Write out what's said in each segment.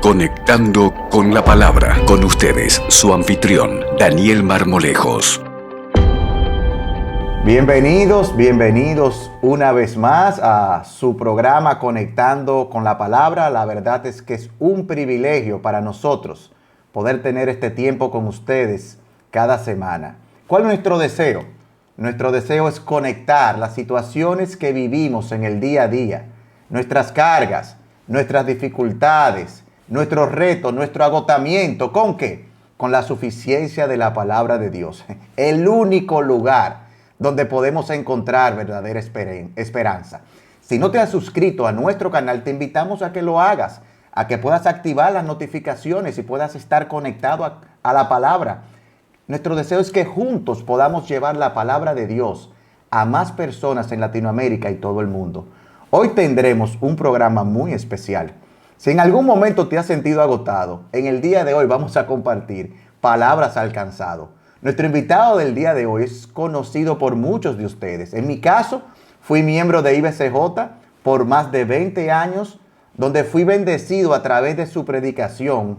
Conectando con la Palabra. Con ustedes, su anfitrión, Daniel Marmolejos. Bienvenidos una vez más a su programa Conectando con la Palabra. La verdad es que es un privilegio para nosotros poder tener este tiempo con ustedes cada semana. ¿Cuál es nuestro deseo? Nuestro deseo es conectar las situaciones que vivimos en el día a día, nuestras cargas, nuestras dificultades, nuestros retos, nuestro agotamiento. ¿Con qué? Con la suficiencia de la palabra de Dios. El único lugar donde podemos encontrar verdadera esperanza. Si no te has suscrito a nuestro canal, te invitamos a que lo hagas, a que puedas activar las notificaciones y puedas estar conectado a la palabra. Nuestro deseo es que juntos podamos llevar la palabra de Dios a más personas en Latinoamérica y todo el mundo. Hoy tendremos un programa muy especial. Si en algún momento te has sentido agotado, en el día de hoy vamos a compartir palabras alcanzado. Nuestro invitado del día de hoy es conocido por muchos de ustedes. En mi caso, fui miembro de IBCJ por más de 20 años, donde fui bendecido a través de su predicación,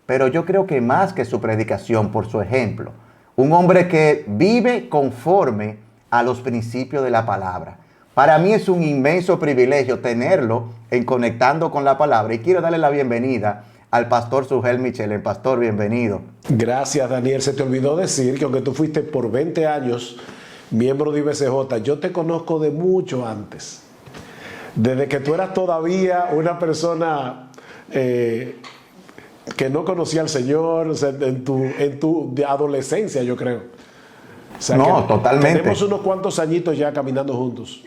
pero yo creo que más que su predicación, por su ejemplo. Un hombre que vive conforme a los principios de la palabra. Para mí es un inmenso privilegio tenerlo en Conectando con la Palabra y quiero darle la bienvenida al pastor Sugel Michel. Pastor, bienvenido. Gracias, Daniel. Se te olvidó decir que aunque tú fuiste por 20 años miembro de IBCJ, yo te conozco de mucho antes. Desde que tú eras todavía una persona que no conocía al Señor, o sea, en tu adolescencia, yo creo. O sea, no, totalmente. Tenemos unos cuantos añitos ya caminando juntos.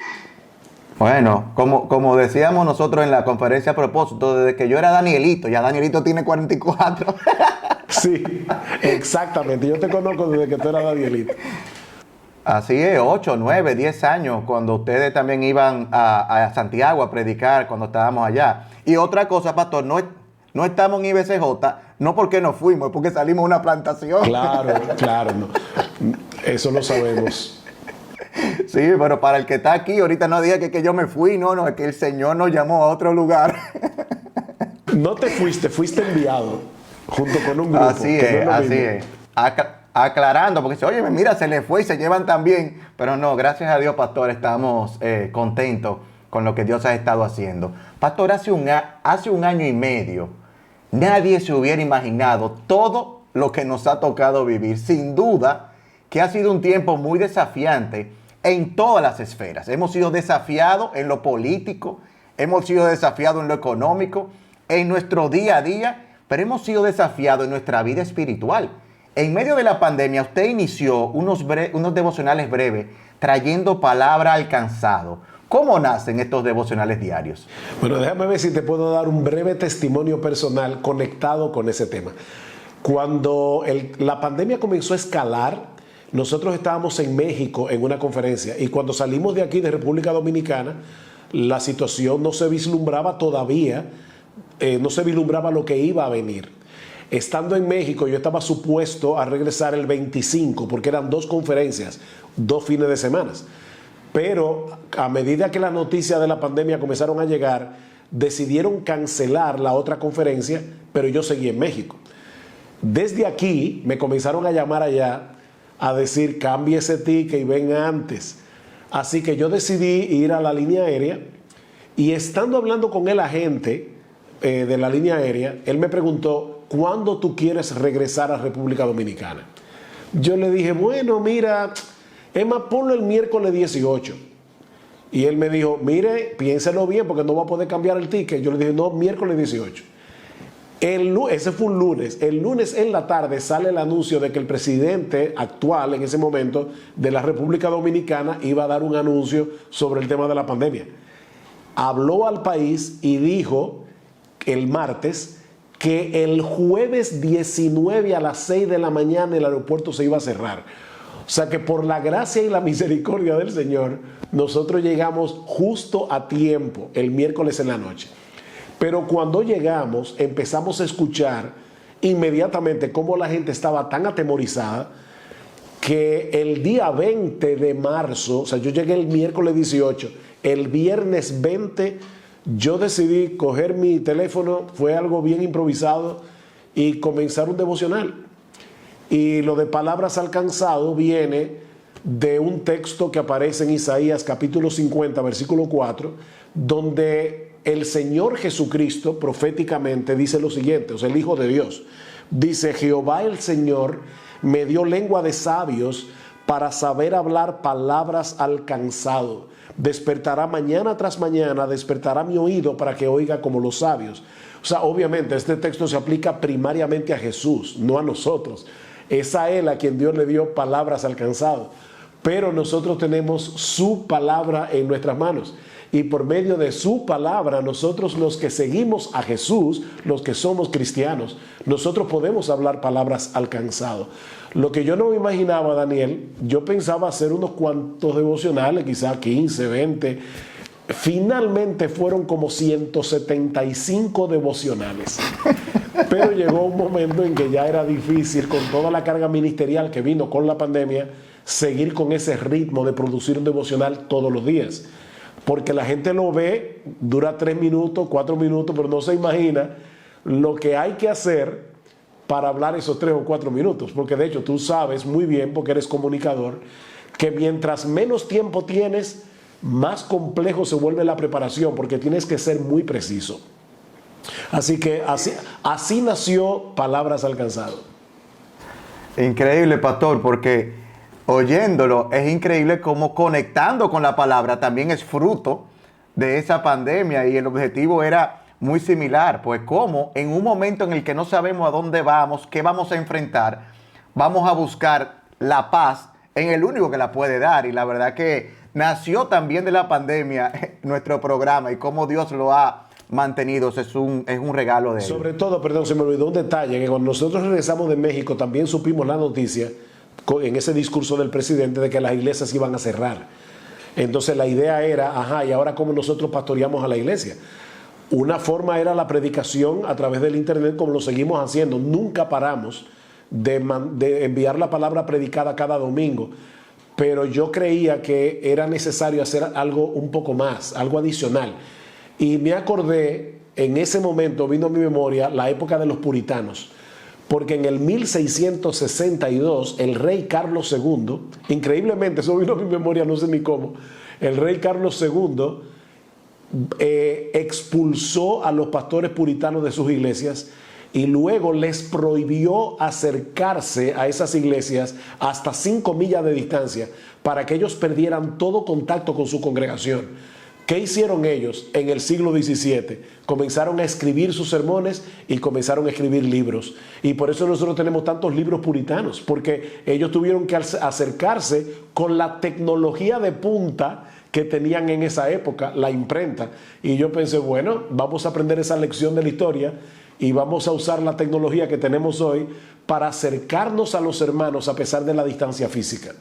Bueno, como decíamos nosotros en la conferencia a propósito, desde que yo era Danielito, ya Danielito tiene 44. Sí, exactamente. Yo te conozco desde que tú eras Danielito. Así es, 8, 9, 10 años, cuando ustedes también iban a Santiago a predicar, cuando estábamos allá. Y otra cosa, pastor, no estamos en IBCJ, no porque nos fuimos, es porque salimos de una plantación. Claro, no. Eso lo sabemos. Sí, pero para el que está aquí, ahorita no diga que yo me fui, no, es que el Señor nos llamó a otro lugar. No te fuiste enviado junto con un grupo. Así es. Aclarando, porque dice, oye, mira, se le fue y se llevan tan bien. Pero no, gracias a Dios, pastor, estamos contentos con lo que Dios ha estado haciendo. Pastor, hace un año y medio, nadie se hubiera imaginado todo lo que nos ha tocado vivir. Sin duda que ha sido un tiempo muy desafiante en todas las esferas. Hemos sido desafiados en lo político, hemos sido desafiados en lo económico, en nuestro día a día, pero hemos sido desafiados en nuestra vida espiritual. En medio de la pandemia, usted inició unos devocionales breves trayendo palabra alcanzado. ¿Cómo nacen estos devocionales diarios? Bueno, déjame ver si te puedo dar un breve testimonio personal conectado con ese tema. Cuando la pandemia comenzó a escalar, nosotros estábamos en México en una conferencia y cuando salimos de aquí, de República Dominicana, la situación no se vislumbraba todavía, no se vislumbraba lo que iba a venir. Estando en México, yo estaba supuesto a regresar el 25 porque eran 2 conferencias, 2 fines de semana. Pero a medida que las noticias de la pandemia comenzaron a llegar, decidieron cancelar la otra conferencia, pero yo seguí en México. Desde aquí me comenzaron a llamar allá a decir, cambie ese ticket y ven antes. Así que yo decidí ir a la línea aérea y estando hablando con el agente de la línea aérea, él me preguntó, ¿cuándo tú quieres regresar a República Dominicana? Yo le dije, bueno, mira, Emma, ponlo el miércoles 18. Y él me dijo, mire, piénselo bien porque no va a poder cambiar el ticket. Yo le dije, no, miércoles 18. Ese fue un lunes. El lunes en la tarde sale el anuncio de que el presidente actual en ese momento de la República Dominicana iba a dar un anuncio sobre el tema de la pandemia. Habló al país y dijo el martes que el jueves 19 a las 6 de la mañana el aeropuerto se iba a cerrar. O sea que por la gracia y la misericordia del Señor, nosotros llegamos justo a tiempo el miércoles en la noche. Pero cuando llegamos, empezamos a escuchar inmediatamente cómo la gente estaba tan atemorizada que el día 20 de marzo, o sea, yo llegué el miércoles 18, el viernes 20 yo decidí coger mi teléfono, fue algo bien improvisado, y comenzar un devocional. Y lo de palabras alcanzado viene de un texto que aparece en Isaías capítulo 50, versículo 4, donde el Señor Jesucristo proféticamente dice lo siguiente, o sea, el Hijo de Dios, dice: Jehová el Señor me dio lengua de sabios para saber hablar palabras alcanzado. Despertará mañana tras mañana, despertará mi oído para que oiga como los sabios. O sea, obviamente este texto se aplica primariamente a Jesús, no a nosotros. Es a Él a quien Dios le dio palabras alcanzado. Pero nosotros tenemos su palabra en nuestras manos. Y por medio de su palabra, nosotros los que seguimos a Jesús, los que somos cristianos, nosotros podemos hablar palabras alcanzado. Lo que yo no me imaginaba, Daniel, yo pensaba hacer unos cuantos devocionales, quizás 15, 20. Finalmente fueron como 175 devocionales. Pero llegó un momento en que ya era difícil, con toda la carga ministerial que vino con la pandemia, seguir con ese ritmo de producir un devocional todos los días. Porque la gente lo ve, dura 3 minutos, 4 minutos, pero no se imagina lo que hay que hacer para hablar esos 3 o 4 minutos. Porque de hecho tú sabes muy bien, porque eres comunicador, que mientras menos tiempo tienes, más complejo se vuelve la preparación, porque tienes que ser muy preciso. Así que así nació Palabras Alcanzado. Increíble, pastor, porque oyéndolo es increíble cómo conectando con la palabra también es fruto de esa pandemia, y el objetivo era muy similar, pues como en un momento en el que no sabemos a dónde vamos, qué vamos a enfrentar, vamos a buscar la paz en el único que la puede dar. Y la verdad que nació también de la pandemia nuestro programa, y cómo Dios lo ha mantenido es un regalo de Él. Sobre todo, perdón, se me olvidó un detalle, que cuando nosotros regresamos de México también supimos la noticia en ese discurso del presidente de que las iglesias iban a cerrar. Entonces la idea era, ¿y ahora cómo nosotros pastoreamos a la iglesia? Una forma era la predicación a través del internet, como lo seguimos haciendo. Nunca paramos de enviar la palabra predicada cada domingo, pero yo creía que era necesario hacer algo un poco más, algo adicional. Y me acordé, en ese momento vino a mi memoria la época de los puritanos, porque en el 1662 el rey Carlos II, increíblemente, eso vino a mi memoria, no sé ni cómo, el rey Carlos II expulsó a los pastores puritanos de sus iglesias y luego les prohibió acercarse a esas iglesias hasta 5 millas de distancia para que ellos perdieran todo contacto con su congregación. ¿Qué hicieron ellos en el siglo XVII? Comenzaron a escribir sus sermones y comenzaron a escribir libros. Y por eso nosotros tenemos tantos libros puritanos, porque ellos tuvieron que acercarse con la tecnología de punta que tenían en esa época, la imprenta. Y yo pensé, bueno, vamos a aprender esa lección de la historia y vamos a usar la tecnología que tenemos hoy para acercarnos a los hermanos a pesar de la distancia física.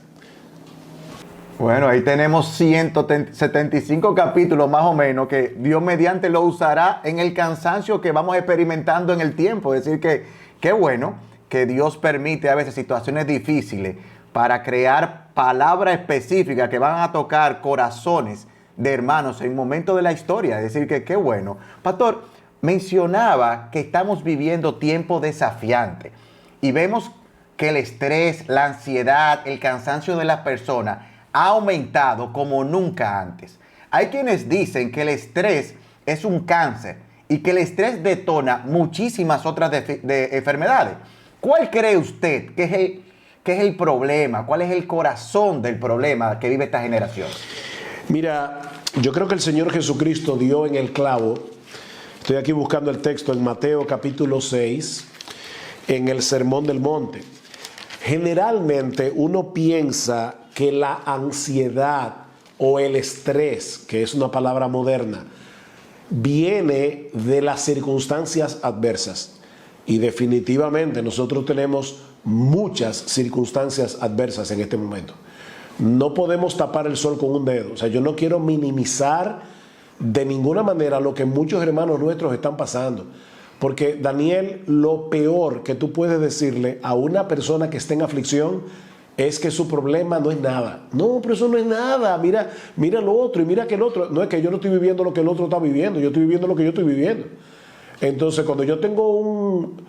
Bueno, ahí tenemos 175 capítulos más o menos que Dios mediante lo usará en el cansancio que vamos experimentando en el tiempo. Es decir, que qué bueno que Dios permite a veces situaciones difíciles para crear palabras específicas que van a tocar corazones de hermanos en momentos de la historia. Es decir, que qué bueno. Pastor, mencionaba que estamos viviendo tiempos desafiantes y vemos que el estrés, la ansiedad, el cansancio de las personas ha aumentado como nunca antes. Hay quienes dicen que el estrés es un cáncer y que el estrés detona muchísimas otras enfermedades. ¿Cuál cree usted que es el problema? ¿Cuál es el corazón del problema que vive esta generación? Mira, yo creo que el Señor Jesucristo dio en el clavo. Estoy aquí buscando el texto en Mateo capítulo 6, en el Sermón del Monte. Generalmente uno piensa que la ansiedad o el estrés, que es una palabra moderna, viene de las circunstancias adversas. Y definitivamente nosotros tenemos muchas circunstancias adversas en este momento. No podemos tapar el sol con un dedo. O sea, yo no quiero minimizar de ninguna manera lo que muchos hermanos nuestros están pasando. Porque, Daniel, lo peor que tú puedes decirle a una persona que esté en aflicción es que su problema no es nada. No, pero eso no es nada. Mira, mira lo otro y mira que el otro. No es que yo no estoy viviendo lo que el otro está viviendo, yo estoy viviendo lo que yo estoy viviendo. Entonces, cuando yo tengo un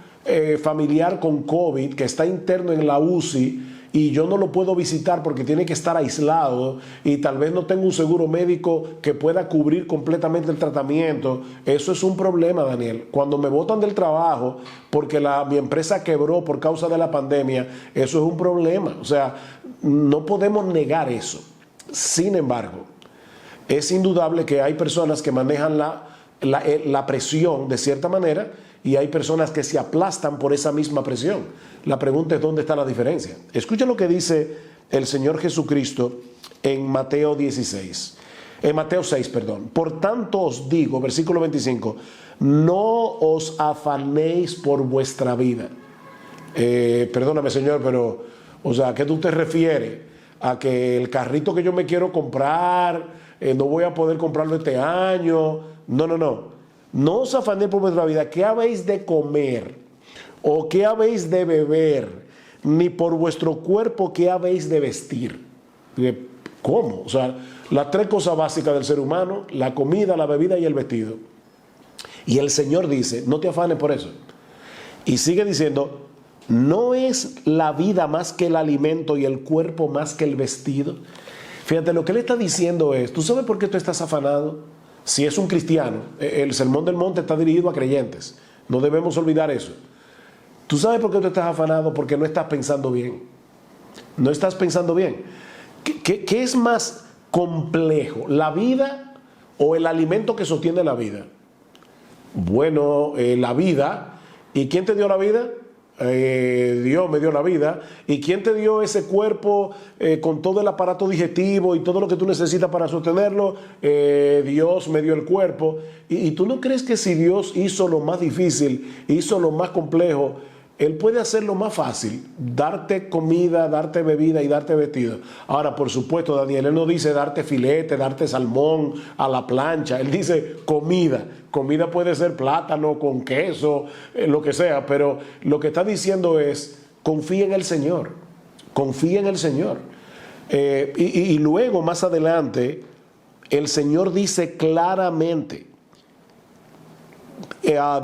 familiar con COVID que está interno en la UCI y yo no lo puedo visitar porque tiene que estar aislado y tal vez no tengo un seguro médico que pueda cubrir completamente el tratamiento, eso es un problema, Daniel. Cuando me botan del trabajo porque mi empresa quebró por causa de la pandemia, eso es un problema. O sea, no podemos negar eso. Sin embargo, es indudable que hay personas que manejan la presión de cierta manera y hay personas que se aplastan por esa misma presión. La pregunta es: ¿dónde está la diferencia? Escucha lo que dice el Señor Jesucristo en Mateo 16. En Mateo 6, perdón. Por tanto os digo, versículo 25, no os afanéis por vuestra vida. Perdóname, Señor, pero, o sea, ¿a qué tú te refieres? ¿A que el carrito que yo me quiero comprar, no voy a poder comprarlo este año? No. No os afanéis por vuestra vida, ¿qué habéis de comer? ¿O qué habéis de beber? Ni por vuestro cuerpo, ¿qué habéis de vestir? ¿Cómo? O sea, las tres cosas básicas del ser humano: la comida, la bebida y el vestido. Y el Señor dice: no te afanes por eso. Y sigue diciendo: ¿no es la vida más que el alimento y el cuerpo más que el vestido? Fíjate, lo que Él está diciendo es: ¿tú sabes por qué tú estás afanado? Si es un cristiano, el Sermón del Monte está dirigido a creyentes. No debemos olvidar eso. ¿Tú sabes por qué tú estás afanado? Porque no estás pensando bien. No estás pensando bien. ¿Qué es más complejo? ¿La vida o el alimento que sostiene la vida? Bueno, la vida. ¿Y quién te dio la vida? Dios me dio la vida. ¿Y quién te dio ese cuerpo con todo el aparato digestivo y todo lo que tú necesitas para sostenerlo? Dios me dio el cuerpo. ¿Y tú no crees que si Dios hizo lo más difícil, hizo lo más complejo, Él puede hacerlo más fácil? Darte comida, darte bebida y darte vestido. Ahora, por supuesto, Daniel, Él no dice darte filete, darte salmón a la plancha. Él dice comida. Comida puede ser plátano con queso, lo que sea, pero lo que está diciendo es: confía en el Señor. Confía en el Señor. Y luego, más adelante, el Señor dice claramente,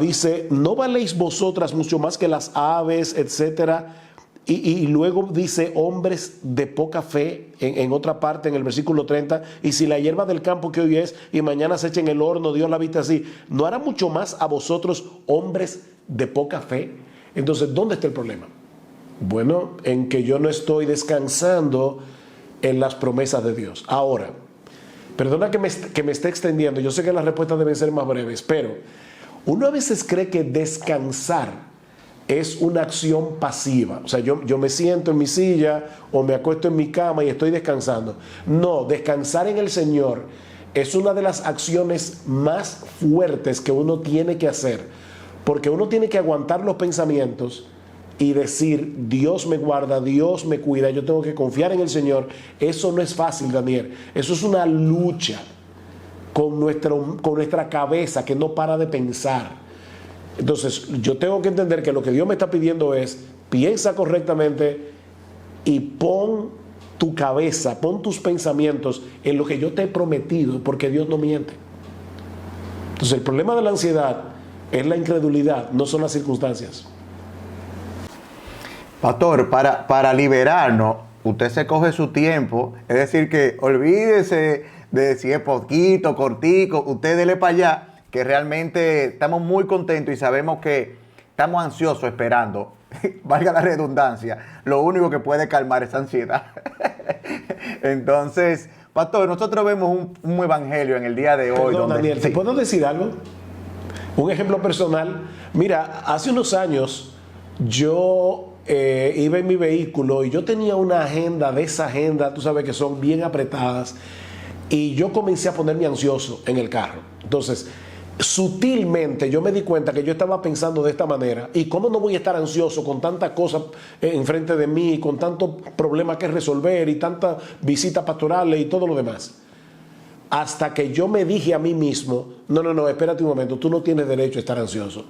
dice: ¿no valéis vosotras mucho más que las aves, etcétera? Y luego dice: hombres de poca fe, en otra parte, en el versículo 30, y si la hierba del campo que hoy es y mañana se echa en el horno, Dios la viste así, ¿no hará mucho más a vosotros, hombres de poca fe? Entonces, ¿dónde está el problema? Bueno, en que yo no estoy descansando en las promesas de Dios. Ahora, perdona que me esté extendiendo, yo sé que las respuestas deben ser más breves, pero uno a veces cree que descansar es una acción pasiva. O sea, yo me siento en mi silla o me acuesto en mi cama y estoy descansando. No, descansar en el Señor es una de las acciones más fuertes que uno tiene que hacer, porque uno tiene que aguantar los pensamientos y decir: Dios me guarda, Dios me cuida, yo tengo que confiar en el Señor. Eso no es fácil, Daniel. Eso es una lucha con nuestra cabeza que no para de pensar. Entonces, yo tengo que entender que lo que Dios me está pidiendo es: piensa correctamente y pon tu cabeza, pon tus pensamientos en lo que yo te he prometido, porque Dios no miente. Entonces, el problema de la ansiedad es la incredulidad, no son las circunstancias. Pastor, para liberarnos, usted se coge su tiempo, es decir, que olvídese de si es poquito, cortico, usted dele para allá, que realmente estamos muy contentos y sabemos que estamos ansiosos esperando, valga la redundancia, lo único que puede calmar esa ansiedad. Entonces, pastor, nosotros vemos un evangelio en el día de hoy. Perdón, donde, Daniel, ¿te puedo decir algo? Un ejemplo personal. Mira, hace unos años yo iba en mi vehículo y yo tenía una agenda, de esa agenda, tú sabes que son bien apretadas, y yo comencé a ponerme ansioso en el carro. Entonces, sutilmente yo me di cuenta que yo estaba pensando de esta manera: ¿y cómo no voy a estar ansioso con tantas cosas enfrente de mí, con tantos problemas que resolver y tantas visitas pastorales y todo lo demás? Hasta que yo me dije a mí mismo: no, espérate un momento, tú no tienes derecho a estar ansioso,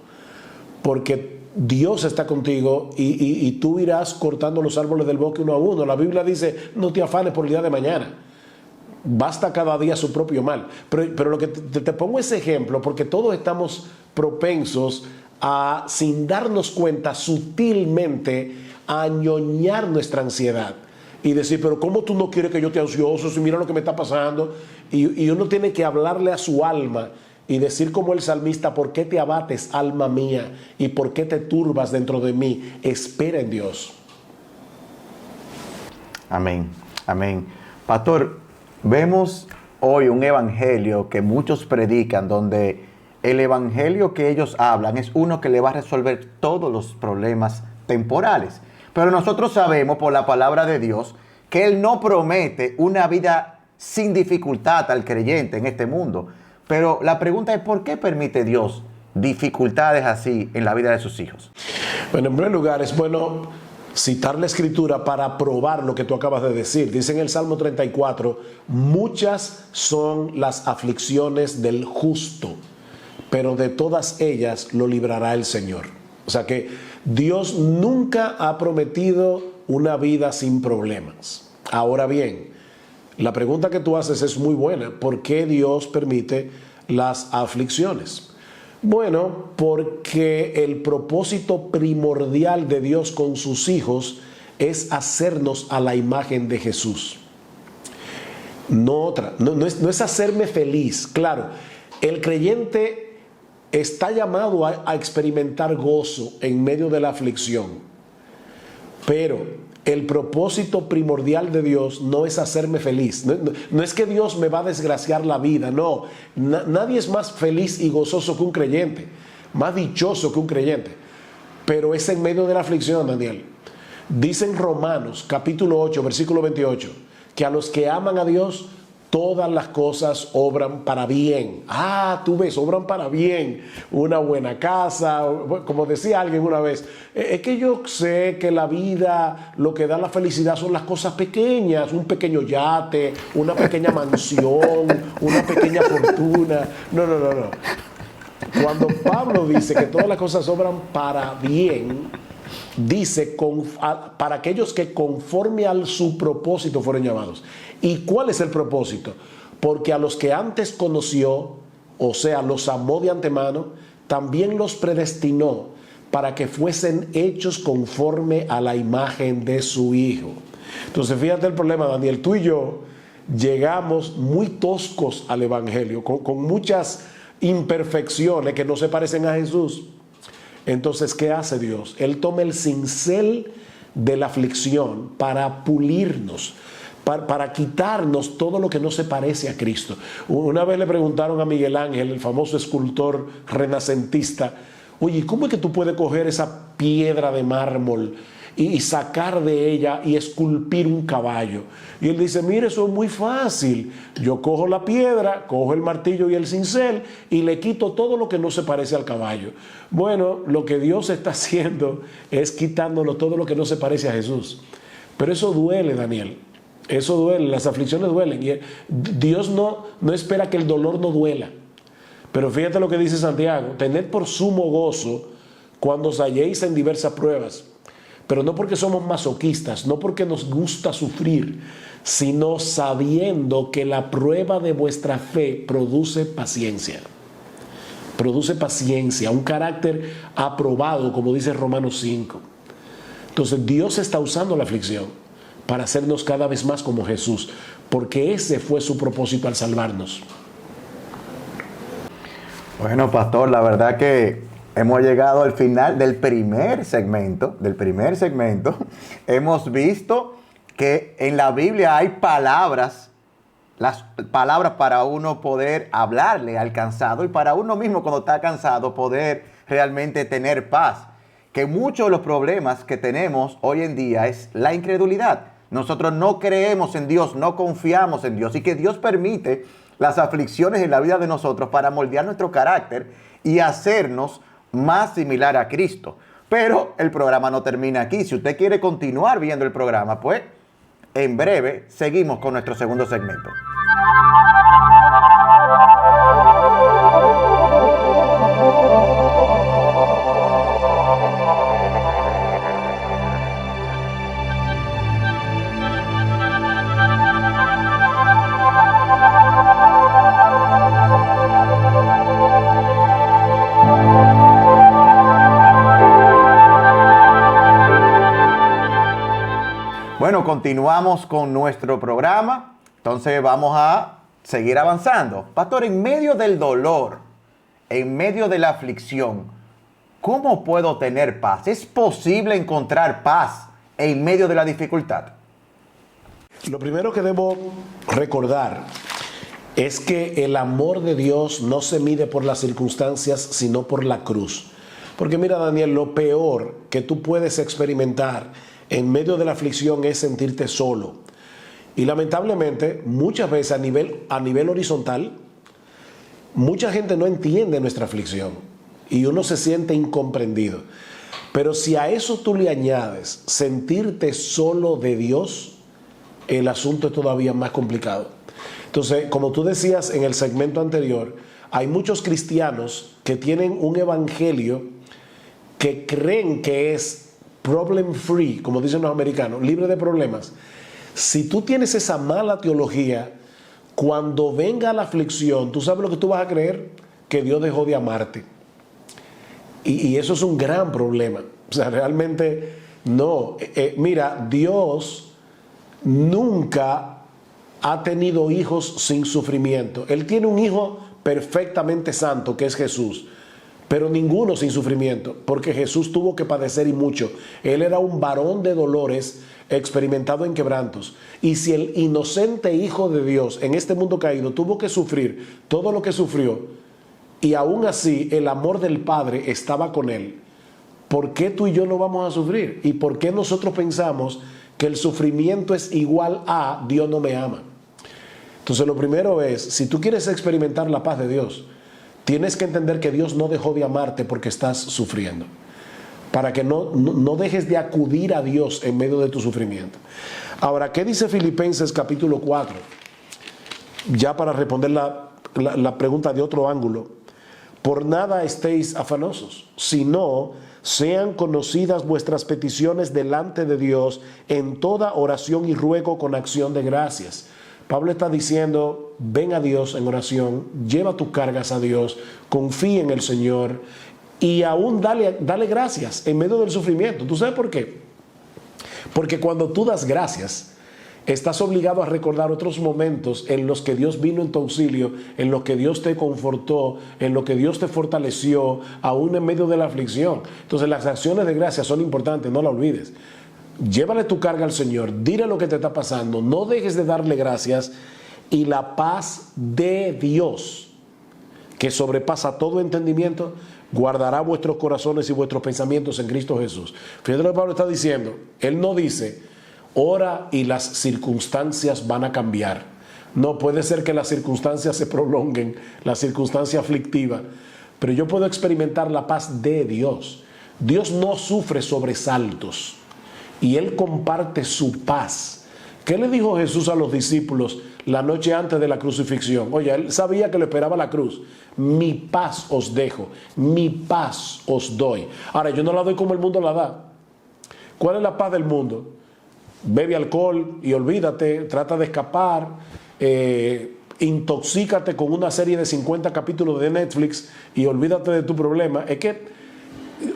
porque Dios está contigo y tú irás cortando los árboles del bosque uno a uno. La Biblia dice, no te afanes por el día de mañana. Basta cada día su propio mal. Pero lo que te pongo ese ejemplo, porque todos estamos propensos a, sin darnos cuenta, sutilmente, a añoñar nuestra ansiedad. Y decir, pero ¿cómo tú no quieres que yo esté ansioso? Si mira lo que me está pasando. Y uno tiene que hablarle a su alma y decir como el salmista, ¿por qué te abates, alma mía? ¿Y por qué te turbas dentro de mí? Espera en Dios. Amén, amén. Pastor, vemos hoy un evangelio que muchos predican, donde el evangelio que ellos hablan es uno que le va a resolver todos los problemas temporales. Pero nosotros sabemos por la palabra de Dios que Él no promete una vida sin dificultad al creyente en este mundo. Pero la pregunta es, ¿por qué permite Dios dificultades así en la vida de sus hijos? Bueno, en primer lugar, es bueno citar la Escritura para probar lo que tú acabas de decir. Dice en el Salmo 34, muchas son las aflicciones del justo, pero de todas ellas lo librará el Señor. O sea que Dios nunca ha prometido una vida sin problemas. Ahora bien, la pregunta que tú haces es muy buena. ¿Por qué Dios permite las aflicciones? Bueno, porque el propósito primordial de Dios con sus hijos es hacernos a la imagen de Jesús. No es hacerme feliz. Claro, el creyente está llamado a experimentar gozo en medio de la aflicción. Pero el propósito primordial de Dios no es hacerme feliz. No es que Dios me va a desgraciar la vida, no. Nadie es más feliz y gozoso que un creyente, más dichoso que un creyente. Pero es en medio de la aflicción, Daniel. Dice en Romanos capítulo 8, versículo 28, que a los que aman a Dios, todas las cosas obran para bien. Tú ves, obran para bien. Una buena casa, como decía alguien una vez, es que yo sé que la vida, lo que da la felicidad son las cosas pequeñas, un pequeño yate, una pequeña mansión, una pequeña fortuna. No. Cuando Pablo dice que todas las cosas obran para bien, dice para aquellos que conforme a su propósito fueron llamados. ¿Y cuál es el propósito? Porque a los que antes conoció, o sea, los amó de antemano, también los predestinó para que fuesen hechos conforme a la imagen de su Hijo. Entonces, fíjate el problema, Daniel. Tú y yo llegamos muy toscos al Evangelio, con muchas imperfecciones que no se parecen a Jesús. Entonces, ¿qué hace Dios? Él toma el cincel de la aflicción para pulirnos, para quitarnos todo lo que no se parece a Cristo. Una vez le preguntaron a Miguel Ángel, el famoso escultor renacentista, oye, ¿cómo es que tú puedes coger esa piedra de mármol y sacar de ella y esculpir un caballo? Y él dice, mire, eso es muy fácil. Yo cojo la piedra, cojo el martillo y el cincel y le quito todo lo que no se parece al caballo. Bueno, lo que Dios está haciendo es quitándonos todo lo que no se parece a Jesús. Pero eso duele, Daniel. Eso duele, las aflicciones duelen. Y Dios no espera que el dolor no duela. Pero fíjate lo que dice Santiago, tened por sumo gozo cuando os halléis en diversas pruebas. Pero no porque somos masoquistas, no porque nos gusta sufrir, sino sabiendo que la prueba de vuestra fe produce paciencia. Produce paciencia, un carácter aprobado, como dice Romanos 5. Entonces Dios está usando la aflicción para hacernos cada vez más como Jesús, porque ese fue su propósito al salvarnos. Bueno, pastor, la verdad que hemos llegado al final del primer segmento. Hemos visto que en la Biblia hay palabras, las palabras para uno poder hablarle al cansado y para uno mismo cuando está cansado poder realmente tener paz. Que muchos de los problemas que tenemos hoy en día es la incredulidad. Nosotros no creemos en Dios, no confiamos en Dios y que Dios permite las aflicciones en la vida de nosotros para moldear nuestro carácter y hacernos más similar a Cristo. Pero el programa no termina aquí. Si usted quiere continuar viendo el programa, pues en breve seguimos con nuestro segundo segmento. Bueno, continuamos con nuestro programa. Entonces vamos a seguir avanzando. Pastor, en medio del dolor, en medio de la aflicción, ¿cómo puedo tener paz? ¿Es posible encontrar paz en medio de la dificultad? Lo primero que debo recordar es que el amor de Dios no se mide por las circunstancias, sino por la cruz. Porque mira, Daniel, lo peor que tú puedes experimentar en medio de la aflicción es sentirte solo. Y lamentablemente, muchas veces a nivel horizontal, mucha gente no entiende nuestra aflicción y uno se siente incomprendido. Pero si a eso tú le añades sentirte solo de Dios, el asunto es todavía más complicado. Entonces, como tú decías en el segmento anterior, hay muchos cristianos que tienen un evangelio que creen que es problem free, como dicen los americanos, libre de problemas. Si tú tienes esa mala teología, cuando venga la aflicción, ¿tú sabes lo que tú vas a creer? Que Dios dejó de amarte. Y eso es un gran problema. O sea, realmente no. Mira, Dios nunca ha tenido hijos sin sufrimiento. Él tiene un hijo perfectamente santo, que es Jesús, pero ninguno sin sufrimiento, porque Jesús tuvo que padecer y mucho. Él era un varón de dolores, experimentado en quebrantos. Y si el inocente Hijo de Dios en este mundo caído tuvo que sufrir todo lo que sufrió, y aún así el amor del Padre estaba con él, ¿por qué tú y yo no vamos a sufrir? ¿Y por qué nosotros pensamos que el sufrimiento es igual a Dios no me ama? Entonces lo primero es, si tú quieres experimentar la paz de Dios, tienes que entender que Dios no dejó de amarte porque estás sufriendo, para que no dejes de acudir a Dios en medio de tu sufrimiento. Ahora, ¿qué dice Filipenses capítulo 4? Ya para responder la pregunta de otro ángulo. Por nada estéis afanosos, sino sean conocidas vuestras peticiones delante de Dios en toda oración y ruego con acción de gracias. Pablo está diciendo, ven a Dios en oración, lleva tus cargas a Dios, confía en el Señor y aún dale gracias en medio del sufrimiento. ¿Tú sabes por qué? Porque cuando tú das gracias, estás obligado a recordar otros momentos en los que Dios vino en tu auxilio, en los que Dios te confortó, en los que Dios te fortaleció, aún en medio de la aflicción. Entonces las acciones de gracias son importantes, no la olvides. Llévale tu carga al Señor, dile lo que te está pasando, no dejes de darle gracias y la paz de Dios, que sobrepasa todo entendimiento, guardará vuestros corazones y vuestros pensamientos en Cristo Jesús. Fíjate lo que Pablo está diciendo. Él no dice, ora y las circunstancias van a cambiar. No, puede ser que las circunstancias se prolonguen, la circunstancia aflictiva, pero yo puedo experimentar la paz de Dios. Dios no sufre sobresaltos y Él comparte su paz. ¿Qué le dijo Jesús a los discípulos la noche antes de la crucifixión? Oye, Él sabía que le esperaba la cruz. Mi paz os dejo, mi paz os doy. Ahora, yo no la doy como el mundo la da. ¿Cuál es la paz del mundo? Bebe alcohol y olvídate, trata de escapar, intoxícate con una serie de 50 capítulos de Netflix y olvídate de tu problema. Es que,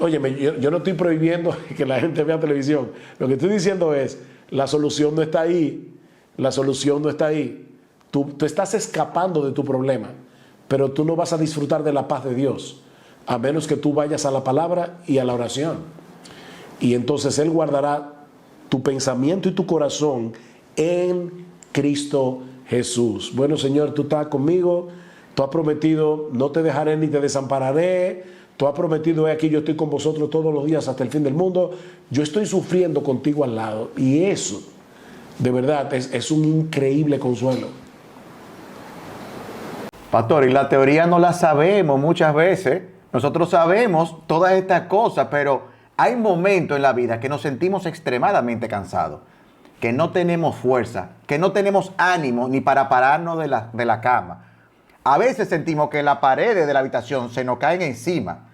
óyeme, yo no estoy prohibiendo que la gente vea televisión. Lo que estoy diciendo es, la solución no está ahí. La solución no está ahí. Tú estás escapando de tu problema, pero tú no vas a disfrutar de la paz de Dios, a menos que tú vayas a la palabra y a la oración. Y entonces Él guardará tu pensamiento y tu corazón en Cristo Jesús. Bueno, Señor, tú estás conmigo, tú has prometido, no te dejaré ni te desampararé, tú has prometido, aquí yo estoy con vosotros todos los días hasta el fin del mundo. Yo estoy sufriendo contigo al lado, y eso, de verdad, es un increíble consuelo. Pastor, y la teoría no la sabemos muchas veces. Nosotros sabemos todas estas cosas, pero hay momentos en la vida que nos sentimos extremadamente cansados, que no tenemos fuerza, que no tenemos ánimo ni para pararnos de la cama. A veces sentimos que las paredes de la habitación se nos caen encima.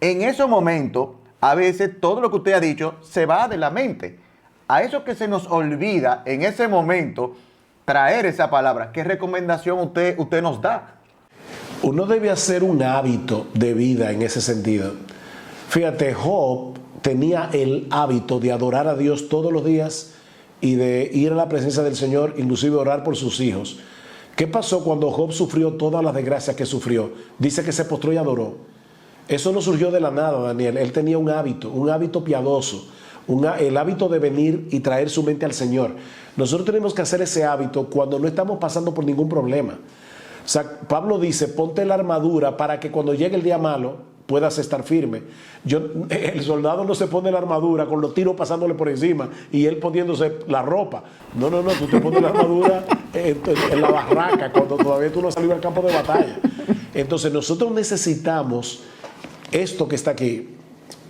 En esos momentos, a veces todo lo que usted ha dicho se va de la mente. A eso que se nos olvida en ese momento traer esa palabra, ¿qué recomendación usted nos da? Uno debe hacer un hábito de vida en ese sentido. Fíjate, Job tenía el hábito de adorar a Dios todos los días y de ir a la presencia del Señor, inclusive orar por sus hijos. ¿Qué pasó cuando Job sufrió todas las desgracias que sufrió? Dice que se postró y adoró. Eso no surgió de la nada, Daniel. Él tenía un hábito piadoso, el hábito de venir y traer su mente al Señor. Nosotros tenemos que hacer ese hábito cuando no estamos pasando por ningún problema. O sea, Pablo dice, ponte la armadura para que cuando llegue el día malo puedas estar firme. El soldado no se pone la armadura con los tiros pasándole por encima y él poniéndose la ropa. No, tú te pones la armadura en la barraca cuando todavía tú no has salido al campo de batalla. Entonces nosotros necesitamos esto que está aquí,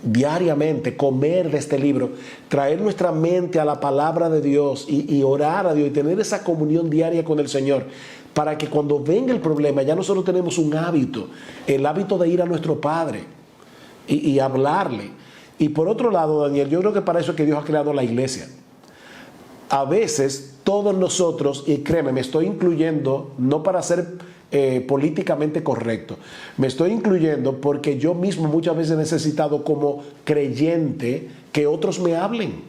diariamente, comer de este libro, traer nuestra mente a la palabra de Dios y orar a Dios y tener esa comunión diaria con el Señor, para que cuando venga el problema ya nosotros tenemos un hábito, el hábito de ir a nuestro Padre y hablarle. Y por otro lado, Daniel, yo creo que para eso es que Dios ha creado la iglesia. A veces todos nosotros, y créeme, me estoy incluyendo no para ser políticamente correcto, me estoy incluyendo porque yo mismo muchas veces he necesitado como creyente que otros me hablen.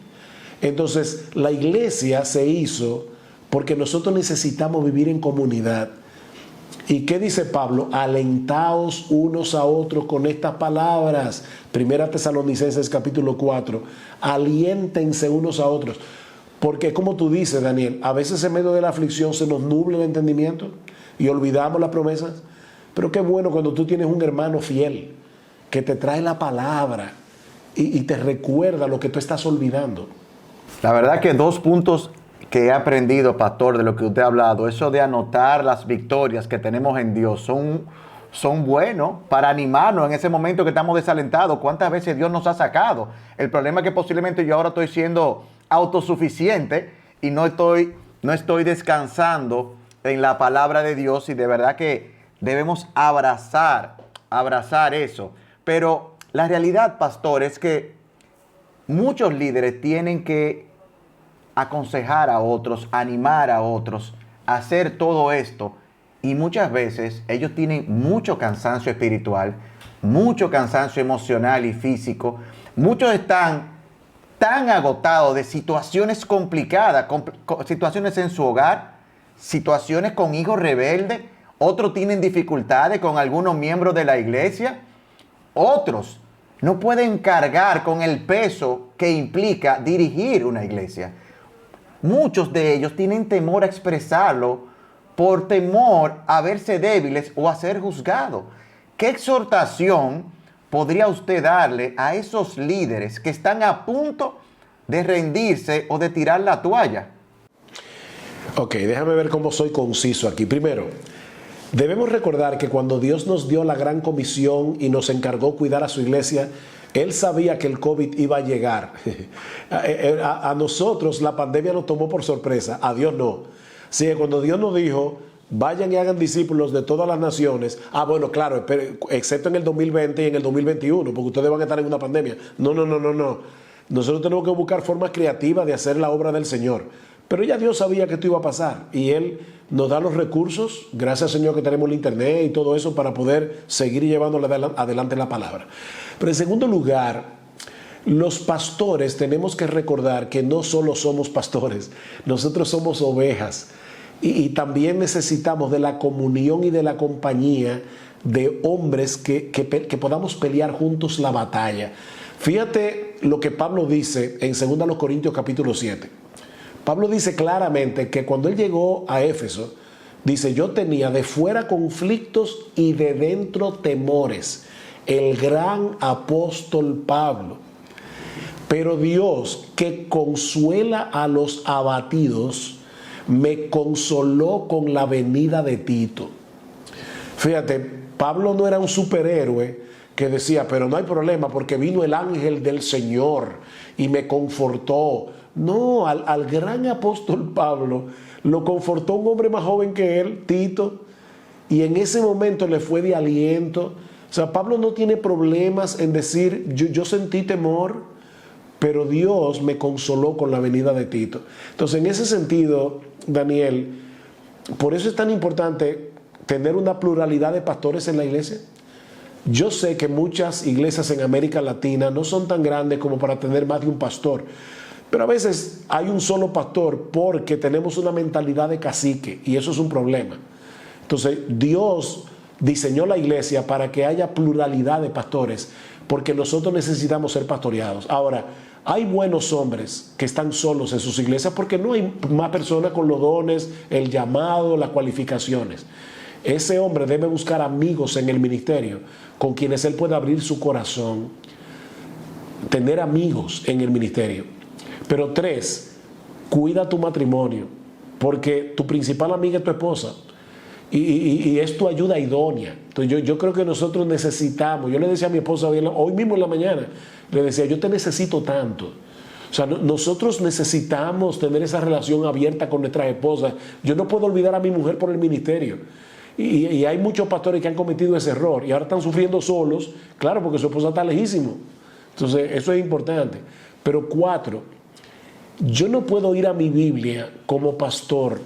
Entonces la iglesia se hizo porque nosotros necesitamos vivir en comunidad. ¿Y qué dice Pablo? Alentaos unos a otros con estas palabras. Primera Tesalonicenses capítulo 4. Aliéntense unos a otros. Porque como tú dices, Daniel, a veces en medio de la aflicción se nos nubla el entendimiento y olvidamos las promesas. Pero qué bueno cuando tú tienes un hermano fiel que te trae la palabra y te recuerda lo que tú estás olvidando. La verdad que 2 puntos que he aprendido, pastor, de lo que usted ha hablado, eso de anotar las victorias que tenemos en Dios, son buenos para animarnos en ese momento que estamos desalentados. ¿Cuántas veces Dios nos ha sacado? El problema es que posiblemente yo ahora estoy siendo autosuficiente y no estoy descansando en la palabra de Dios, y de verdad que debemos abrazar eso. Pero la realidad, pastor, es que muchos líderes tienen que aconsejar a otros, animar a otros, hacer todo esto, y muchas veces ellos tienen mucho cansancio espiritual, mucho cansancio emocional y físico. Muchos están tan agotados de situaciones complicadas, situaciones en su hogar, situaciones con hijos rebeldes. Otros tienen dificultades con algunos miembros de la iglesia. Otros no pueden cargar con el peso que implica dirigir una iglesia. Muchos de ellos tienen temor a expresarlo por temor a verse débiles o a ser juzgados. ¿Qué exhortación podría usted darle a esos líderes que están a punto de rendirse o de tirar la toalla? Ok, déjame ver cómo soy conciso aquí. Primero, debemos recordar que cuando Dios nos dio la gran comisión y nos encargó cuidar a su iglesia, Él sabía que el COVID iba a llegar. A nosotros la pandemia nos tomó por sorpresa, a Dios no. Así que cuando Dios nos dijo, vayan y hagan discípulos de todas las naciones, bueno, claro, excepto en el 2020 y en el 2021, porque ustedes van a estar en una pandemia. No. Nosotros tenemos que buscar formas creativas de hacer la obra del Señor. Pero ya Dios sabía que esto iba a pasar y Él nos da los recursos, gracias al Señor que tenemos el internet y todo eso para poder seguir llevando adelante la palabra. Pero en segundo lugar, los pastores tenemos que recordar que no solo somos pastores, nosotros somos ovejas y también necesitamos de la comunión y de la compañía de hombres que podamos pelear juntos la batalla. Fíjate lo que Pablo dice en 2 Corintios capítulo 7. Pablo dice claramente que cuando él llegó a Éfeso, dice, yo tenía de fuera conflictos y de dentro temores. El gran apóstol Pablo. Pero Dios, que consuela a los abatidos, me consoló con la venida de Tito. Fíjate, Pablo no era un superhéroe que decía, pero no hay problema porque vino el ángel del Señor y me confortó. No, al gran apóstol Pablo lo confortó un hombre más joven que él, Tito, y en ese momento le fue de aliento. O sea, Pablo no tiene problemas en decir, yo sentí temor, pero Dios me consoló con la venida de Tito. Entonces, en ese sentido, Daniel, por eso es tan importante tener una pluralidad de pastores en la iglesia. Yo sé que muchas iglesias en América Latina no son tan grandes como para tener más de un pastor. Pero a veces hay un solo pastor porque tenemos una mentalidad de cacique y eso es un problema. Entonces Dios diseñó la iglesia para que haya pluralidad de pastores porque nosotros necesitamos ser pastoreados. Ahora, hay buenos hombres que están solos en sus iglesias porque no hay más personas con los dones, el llamado, las cualificaciones. Ese hombre debe buscar amigos en el ministerio con quienes él pueda abrir su corazón, tener amigos en el ministerio. Pero 3, cuida tu matrimonio, porque tu principal amiga es tu esposa y es tu ayuda idónea. Entonces yo creo que nosotros necesitamos, yo le decía a mi esposa hoy mismo en la mañana, le decía, yo te necesito tanto. O sea, nosotros necesitamos tener esa relación abierta con nuestras esposas. Yo no puedo olvidar a mi mujer por el ministerio. Y hay muchos pastores que han cometido ese error y ahora están sufriendo solos, claro, porque su esposa está lejísimo. Entonces, eso es importante. Pero 4, yo no puedo ir a mi Biblia como pastor,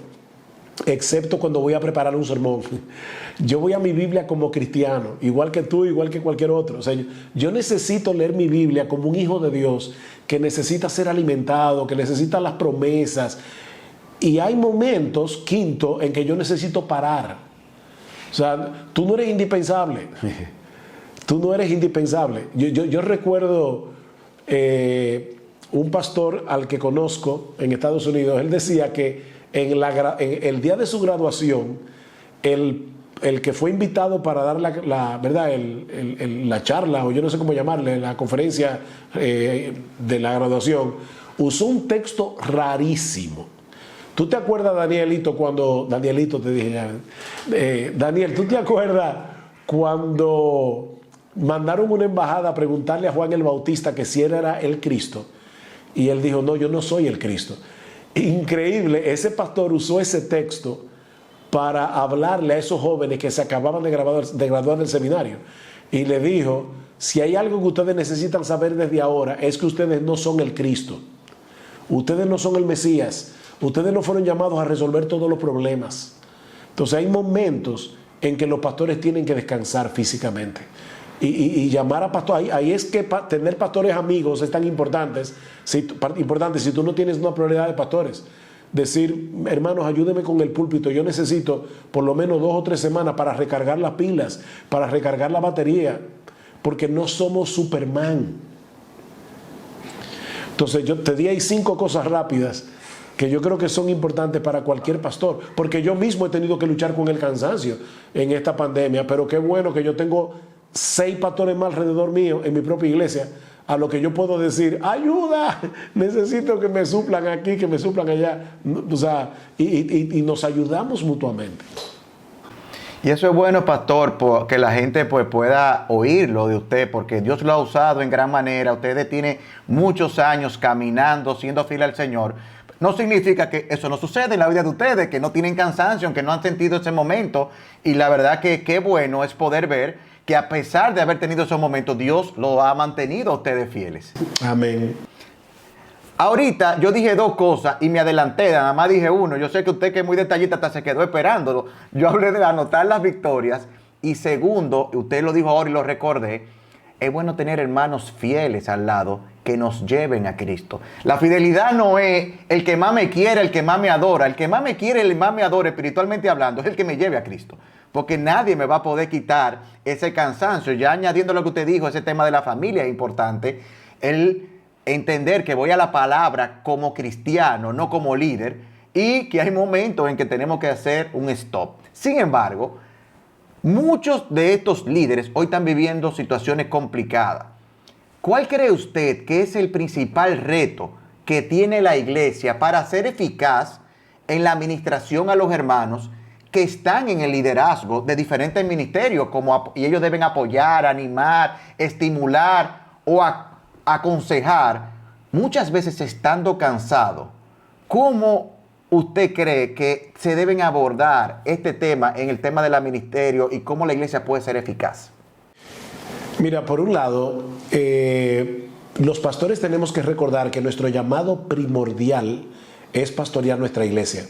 excepto cuando voy a preparar un sermón. Yo voy a mi Biblia como cristiano, igual que tú, igual que cualquier otro. O sea, yo necesito leer mi Biblia como un hijo de Dios que necesita ser alimentado, que necesita las promesas. Y hay momentos, 5, en que yo necesito parar. O sea, tú no eres indispensable. Tú no eres indispensable. Yo recuerdo un pastor al que conozco en Estados Unidos. Él decía que en el día de su graduación, el que fue invitado para dar la charla, o yo no sé cómo llamarle, la conferencia de la graduación, usó un texto rarísimo. ¿Tú te acuerdas, Danielito, Danielito te dije ya, Daniel, ¿tú te acuerdas cuando mandaron una embajada a preguntarle a Juan el Bautista que si él era el Cristo? Y él dijo, no, yo no soy el Cristo. Increíble, ese pastor usó ese texto para hablarle a esos jóvenes que se acababan de graduar del seminario. Y le dijo, si hay algo que ustedes necesitan saber desde ahora, es que ustedes no son el Cristo. Ustedes no son el Mesías. Ustedes no fueron llamados a resolver todos los problemas. Entonces hay momentos en que los pastores tienen que descansar físicamente. Y llamar a pastores, ahí es que tener pastores amigos es tan importante si tú no tienes una prioridad de pastores. Decir, hermanos, ayúdenme con el púlpito, yo necesito por lo menos 2 o 3 semanas para recargar las pilas, para recargar la batería, porque no somos Superman. Entonces yo te di ahí 5 cosas rápidas que yo creo que son importantes para cualquier pastor, porque yo mismo he tenido que luchar con el cansancio en esta pandemia, pero qué bueno que yo tengo 6 pastores más alrededor mío en mi propia iglesia, a lo que yo puedo decir, ayuda, necesito que me suplan aquí, que me suplan allá. O sea, y nos ayudamos mutuamente. Y eso es bueno, pastor, que la gente pues pueda oírlo de usted, porque Dios lo ha usado en gran manera. Ustedes tienen muchos años caminando, siendo fiel al Señor. No significa que eso no sucede en la vida de ustedes, que no tienen cansancio, aunque no han sentido ese momento. Y la verdad que qué bueno es poder ver que a pesar de haber tenido esos momentos, Dios lo ha mantenido a ustedes fieles. Amén. Ahorita yo dije 2 cosas y me adelanté, nada más dije 1. Yo sé que usted, que es muy detallista, hasta se quedó esperándolo. Yo hablé de anotar las victorias. Y segundo, usted lo dijo ahora y lo recordé, es bueno tener hermanos fieles al lado que nos lleven a Cristo. La fidelidad no es el que más me quiere, el que más me adora. El que más me quiere, el que más me adora, espiritualmente hablando, es el que me lleve a Cristo. Porque nadie me va a poder quitar ese cansancio. Ya añadiendo lo que usted dijo, ese tema de la familia es importante. El entender que voy a la palabra como cristiano, no como líder, y que hay momentos en que tenemos que hacer un stop. Sin embargo, muchos de estos líderes hoy están viviendo situaciones complicadas. ¿Cuál cree usted que es el principal reto que tiene la iglesia para ser eficaz en la administración a los hermanos que están en el liderazgo de diferentes ministerios, y ellos deben apoyar, animar, estimular o aconsejar, muchas veces estando cansados? ¿Cómo usted cree que se deben abordar este tema en el tema del ministerio y cómo la iglesia puede ser eficaz? Mira, por un lado, los pastores tenemos que recordar que nuestro llamado primordial es pastorear nuestra iglesia.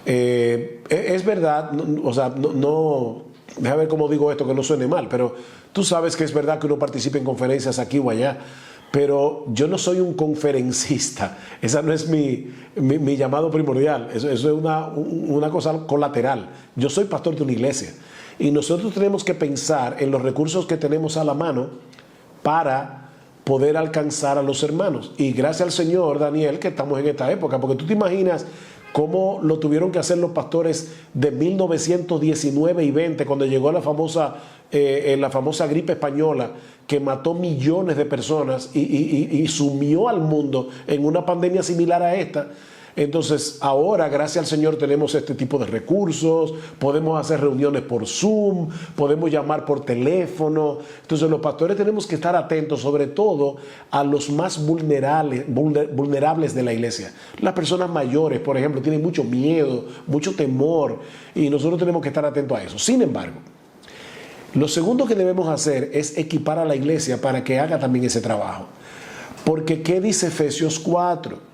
Es verdad, déjame ver cómo digo esto que no suene mal, pero tú sabes que es verdad que uno participa en conferencias aquí o allá, pero yo no soy un conferencista. Esa no es mi llamado primordial. Eso es una cosa colateral. Yo soy pastor de una iglesia y nosotros tenemos que pensar en los recursos que tenemos a la mano para poder alcanzar a los hermanos. Y gracias al Señor, Daniel, que estamos en esta época, porque tú te imaginas cómo lo tuvieron que hacer los pastores de 1919 y 20, cuando llegó la famosa gripe española, que mató millones de personas y sumió al mundo en una pandemia similar a esta. Entonces, ahora, gracias al Señor, tenemos este tipo de recursos, podemos hacer reuniones por Zoom, podemos llamar por teléfono. Entonces, los pastores tenemos que estar atentos, sobre todo, a los más vulnerables de la iglesia. Las personas mayores, por ejemplo, tienen mucho miedo, mucho temor, y nosotros tenemos que estar atentos a eso. Sin embargo, lo segundo que debemos hacer es equipar a la iglesia para que haga también ese trabajo. Porque, ¿qué dice Efesios 4?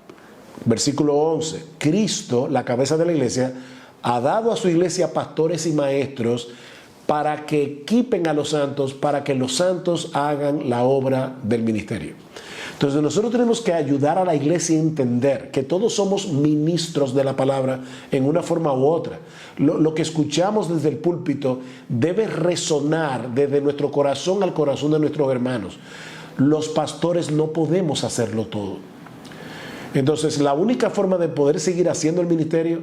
Versículo 11, Cristo, la cabeza de la iglesia, ha dado a su iglesia pastores y maestros para que equipen a los santos, para que los santos hagan la obra del ministerio. Entonces nosotros tenemos que ayudar a la iglesia a entender que todos somos ministros de la palabra en una forma u otra. Lo que escuchamos desde el púlpito debe resonar desde nuestro corazón al corazón de nuestros hermanos. Los pastores no podemos hacerlo todo. Entonces, la única forma de poder seguir haciendo el ministerio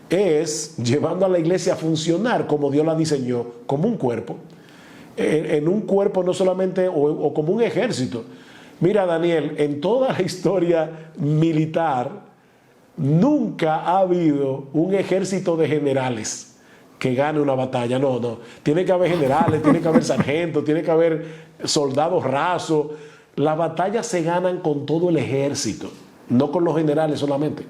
es llevando a la iglesia a funcionar como Dios la diseñó, como un cuerpo. En un cuerpo no solamente, o como un ejército. Mira, Daniel, en toda la historia militar, nunca ha habido un ejército de generales que gane una batalla. No. Tiene que haber generales, tiene que haber sargentos, tiene que haber soldados rasos. Las batallas se ganan con todo el ejército, no con los generales solamente.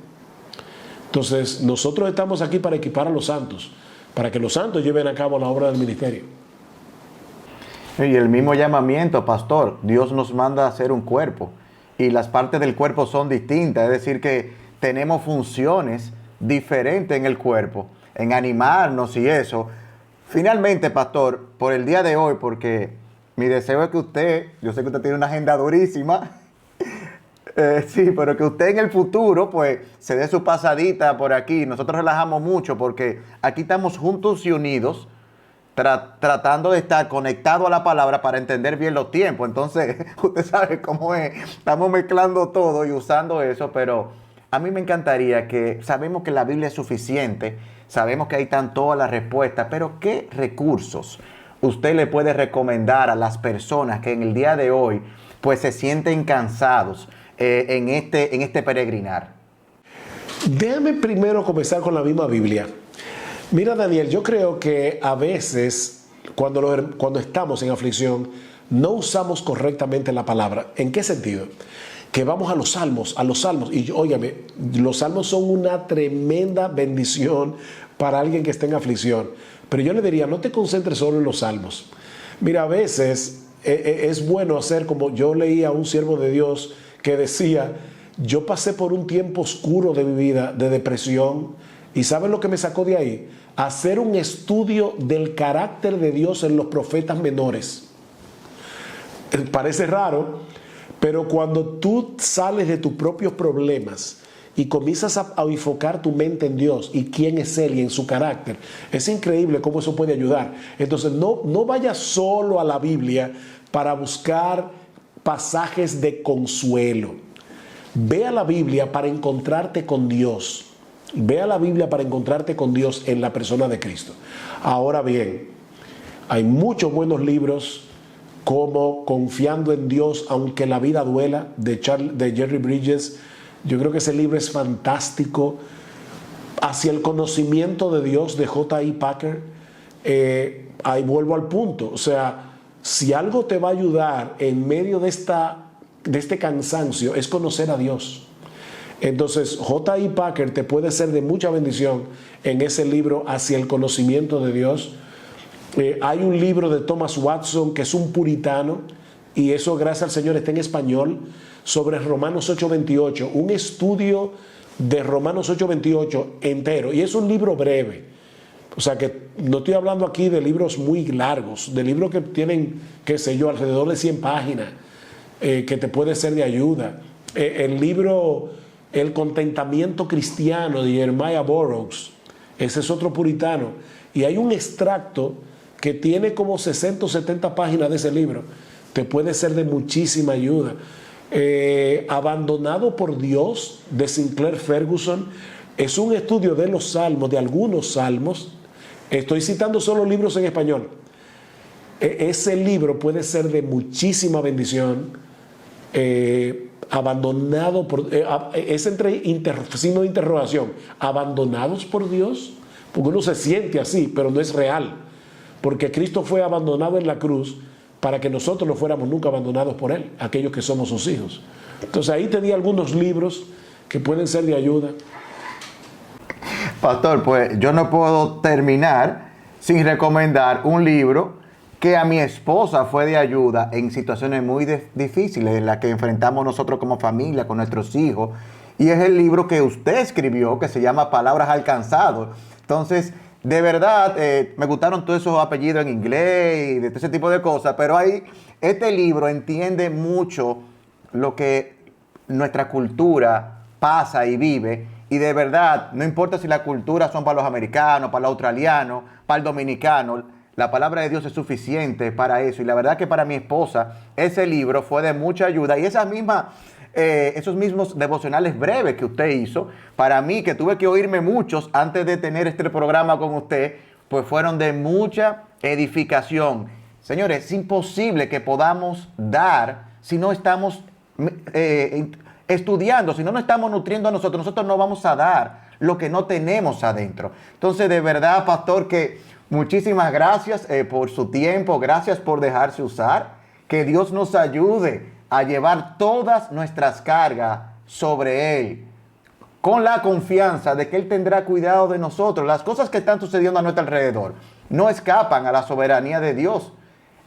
Entonces, nosotros estamos aquí para equipar a los santos, para que los santos lleven a cabo la obra del ministerio. Y el mismo llamamiento, pastor, Dios nos manda a hacer un cuerpo y las partes del cuerpo son distintas, es decir que tenemos funciones diferentes en el cuerpo, en animarnos y eso. Finalmente, pastor, por el día de hoy, porque mi deseo es que usted, yo sé que usted tiene una agenda durísima, sí, pero que usted en el futuro pues se dé su pasadita por aquí. Nosotros relajamos mucho porque aquí estamos juntos y unidos tratando de estar conectados a la palabra para entender bien los tiempos. Entonces, usted sabe cómo es, estamos mezclando todo y usando eso, pero a mí me encantaría que, sabemos que la Biblia es suficiente, sabemos que ahí están todas las respuestas, pero ¿qué recursos usted le puede recomendar a las personas que en el día de hoy pues se sienten cansados en este peregrinar? Déjame primero comenzar con la misma Biblia. Mira, Daniel, yo creo que a veces cuando estamos en aflicción no usamos correctamente la palabra. ¿En qué sentido? Que vamos a los salmos. Y óigame, los salmos son una tremenda bendición para alguien que esté en aflicción. Pero yo le diría, no te concentres solo en los salmos. Mira, a veces es bueno hacer como yo leí a un siervo de Dios que decía, yo pasé por un tiempo oscuro de mi vida, de depresión, y ¿saben lo que me sacó de ahí? Hacer un estudio del carácter de Dios en los profetas menores. Parece raro, pero cuando tú sales de tus propios problemas y comienzas a enfocar tu mente en Dios y quién es Él y en su carácter, es increíble cómo eso puede ayudar. Entonces no vayas solo a la Biblia para buscar pasajes de consuelo. Ve a la Biblia para encontrarte con Dios. Ve a la Biblia para encontrarte con Dios en la persona de Cristo. Ahora bien, hay muchos buenos libros como Confiando en Dios aunque la vida duela, de Jerry Bridges. Yo creo que ese libro es fantástico. Hacia el conocimiento de Dios, de J.I. Packer. Ahí vuelvo al punto. O sea, si algo te va a ayudar en medio de este cansancio es conocer a Dios. Entonces, J.I. Packer te puede ser de mucha bendición en ese libro Hacia el conocimiento de Dios. Hay un libro de Thomas Watson que es un puritano, y eso gracias al Señor está en español, sobre Romanos 8:28, un estudio de Romanos 8:28 entero, y es un libro breve. O sea que no estoy hablando aquí de libros muy largos, de libros que tienen, qué sé yo, alrededor de 100 páginas. que te puede ser de ayuda. El libro El contentamiento cristiano de Jeremiah Burroughs, ese es otro puritano, y hay un extracto que tiene como 60 o 70 páginas de ese libro, te puede ser de muchísima ayuda. Abandonado por Dios, de Sinclair Ferguson, es un estudio de los salmos, de algunos salmos. Estoy citando solo libros en español. Ese libro puede ser de muchísima bendición. Abandonado por... es entre signo de interrogación. ¿Abandonados por Dios? Porque uno se siente así, pero no es real. Porque Cristo fue abandonado en la cruz para que nosotros no fuéramos nunca abandonados por Él, aquellos que somos sus hijos. Entonces ahí te di algunos libros que pueden ser de ayuda. Pastor, pues yo no puedo terminar sin recomendar un libro que a mi esposa fue de ayuda en situaciones muy difíciles en las que enfrentamos nosotros como familia, con nuestros hijos. Y es el libro que usted escribió, que se llama Palabras Alcanzadas. Entonces, de verdad, me gustaron todos esos apellidos en inglés y de todo ese tipo de cosas, pero ahí este libro entiende mucho lo que nuestra cultura pasa y vive, y de verdad, no importa si la cultura son para los americanos, para los australianos, para el dominicano, la palabra de Dios es suficiente para eso, y la verdad que para mi esposa ese libro fue de mucha ayuda, y esos mismos devocionales breves que usted hizo, para mí, que tuve que oírme muchos antes de tener este programa con usted, pues fueron de mucha edificación. Señores, es imposible que podamos dar si no estamos estudiando, si no nos estamos nutriendo a nosotros no vamos a dar lo que no tenemos adentro. Entonces, de verdad, pastor, que muchísimas gracias por su tiempo, gracias por dejarse usar, que Dios nos ayude a llevar todas nuestras cargas sobre Él, con la confianza de que Él tendrá cuidado de nosotros. Las cosas que están sucediendo a nuestro alrededor no escapan a la soberanía de Dios.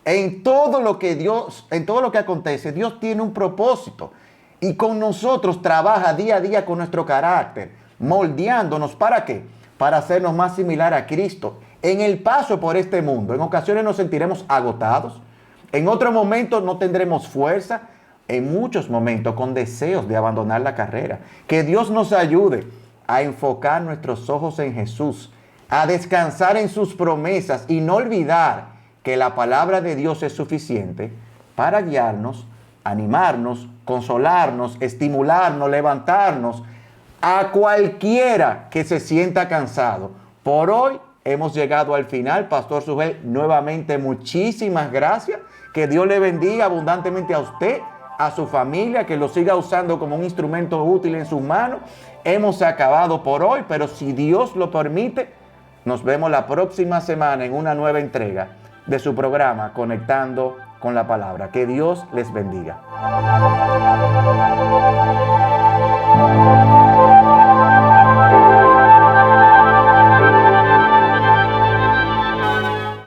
En todo lo que acontece, Dios tiene un propósito. Y con nosotros trabaja día a día con nuestro carácter, moldeándonos. ¿Para qué? Para hacernos más similar a Cristo. En el paso por este mundo, en ocasiones nos sentiremos agotados, en otros momentos no tendremos fuerza, en muchos momentos con deseos de abandonar la carrera. Que Dios nos ayude a enfocar nuestros ojos en Jesús, a descansar en sus promesas y no olvidar que la palabra de Dios es suficiente para guiarnos, animarnos, consolarnos, estimularnos, levantarnos a cualquiera que se sienta cansado. Por hoy hemos llegado al final. Pastor Sugel, nuevamente muchísimas gracias. Que Dios le bendiga abundantemente a usted, a su familia, que lo siga usando como un instrumento útil en sus manos. Hemos acabado por hoy, pero si Dios lo permite, nos vemos la próxima semana en una nueva entrega de su programa Conectando con la Palabra. Que Dios les bendiga.